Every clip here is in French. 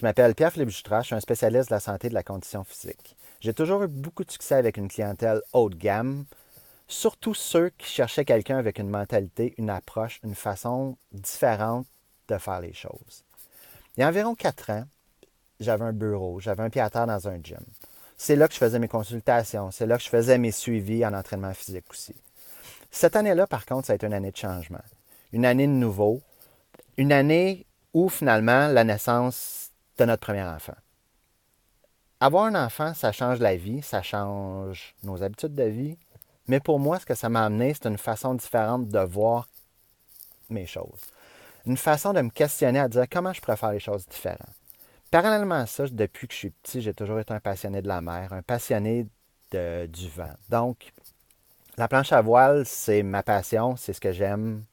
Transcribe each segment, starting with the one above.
m'appelle Pierre-Philippe Jutras, je suis un spécialiste de la santé et de la condition physique. J'ai toujours eu beaucoup de succès avec une clientèle haut de gamme, surtout ceux qui cherchaient quelqu'un avec une mentalité, une approche, une façon différente de faire les choses. Il y a environ 4 ans, j'avais un bureau, j'avais un pied à terre dans un gym. C'est là que je faisais mes consultations, c'est là que je faisais mes suivis en entraînement physique aussi. Cette année-là, par contre, ça a été une année de changement. Une année de nouveau. Une année où, finalement, la naissance de notre premier enfant. Avoir un enfant, ça change la vie, ça change nos habitudes de vie. Mais pour moi, ce que ça m'a amené, c'est une façon différente de voir mes choses. Une façon de me questionner à dire comment je pourrais faire les choses différentes. Parallèlement à ça, depuis que je suis petit, j'ai toujours été un passionné de la mer, un passionné du vent. Donc, la planche à voile, c'est ma passion, c'est ce que j'aime,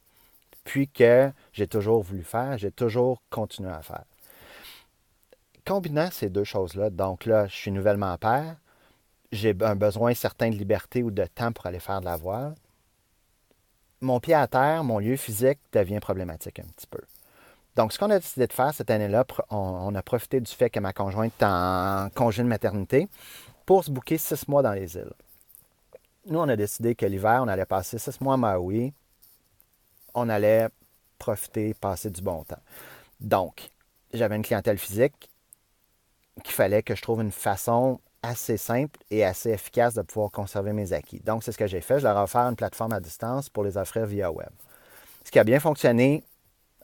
puis que j'ai toujours voulu faire, j'ai toujours continué à faire. Combinant ces deux choses-là, donc là, je suis nouvellement père, j'ai un besoin certain de liberté ou de temps pour aller faire de la voile. Mon pied à terre, mon lieu physique devient problématique un petit peu. Donc, ce qu'on a décidé de faire cette année-là, on a profité du fait que ma conjointe est en congé de maternité pour se booker 6 mois dans les îles. Nous, on a décidé que l'hiver, on allait passer 6 mois à Maui. On allait profiter, passer du bon temps. Donc, j'avais une clientèle physique qu'il fallait que je trouve une façon assez simple et assez efficace de pouvoir conserver mes acquis. Donc, c'est ce que j'ai fait. Je leur ai offert une plateforme à distance pour les offrir via web. Ce qui a bien fonctionné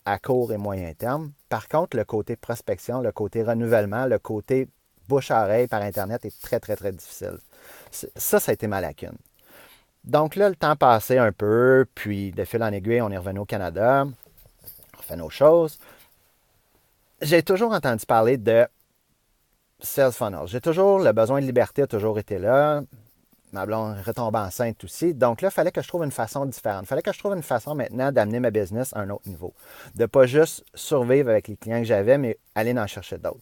à court et moyen terme. Par contre, le côté prospection, le côté renouvellement, le côté bouche à oreille par Internet est très, très, très difficile. Ça a été ma lacune. Donc là, le temps passait un peu, puis de fil en aiguille, on est revenu au Canada, on fait nos choses. J'ai toujours entendu parler de sales funnel. J'ai toujours, le besoin de liberté a toujours été là. Ma blonde retombe enceinte aussi. Donc là, il fallait que je trouve une façon différente. Il fallait que je trouve une façon maintenant d'amener ma business à un autre niveau. De ne pas juste survivre avec les clients que j'avais, mais aller en chercher d'autres.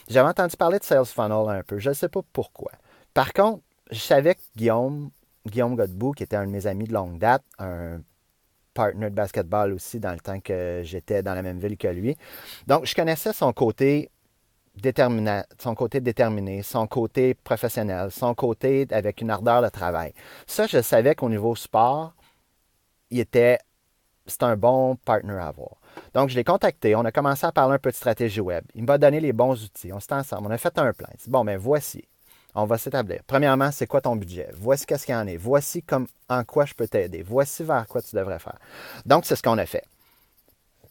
J'avais entendu parler de sales funnel un peu. Je ne sais pas pourquoi. Par contre, je savais que Guillaume Godbout, qui était un de mes amis de longue date, un partner de basketball aussi dans le temps que j'étais dans la même ville que lui. Donc, je connaissais son côté déterminé, son côté professionnel, son côté avec une ardeur de travail. Ça, je savais qu'au niveau sport, c'était un bon partner à avoir. Donc, je l'ai contacté, on a commencé à parler un peu de stratégie web. Il m'a donné les bons outils, on s'est ensemble, on a fait un plan. Il dit, bon, ben voici, on va s'établir. Premièrement, c'est quoi ton budget? Voici qu'est-ce qu'il y en est. Voici en quoi je peux t'aider. Voici vers quoi tu devrais faire. Donc, c'est ce qu'on a fait.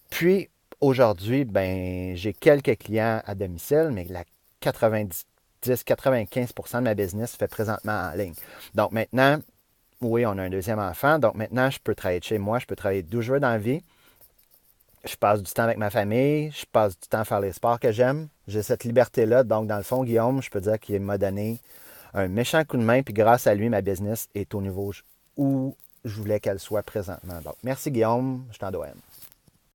Puis, aujourd'hui, ben, j'ai quelques clients à domicile, mais la 90-95% de ma business se fait présentement en ligne. Donc maintenant, oui, on a un deuxième enfant. Donc maintenant, je peux travailler de chez moi, je peux travailler d'où je veux dans la vie. Je passe du temps avec ma famille, je passe du temps à faire les sports que j'aime. J'ai cette liberté-là. Donc, dans le fond, Guillaume, je peux dire qu'il m'a donné un méchant coup de main. Puis grâce à lui, ma business est au niveau où je voulais qu'elle soit présentement. Donc, merci Guillaume, je t'en dois.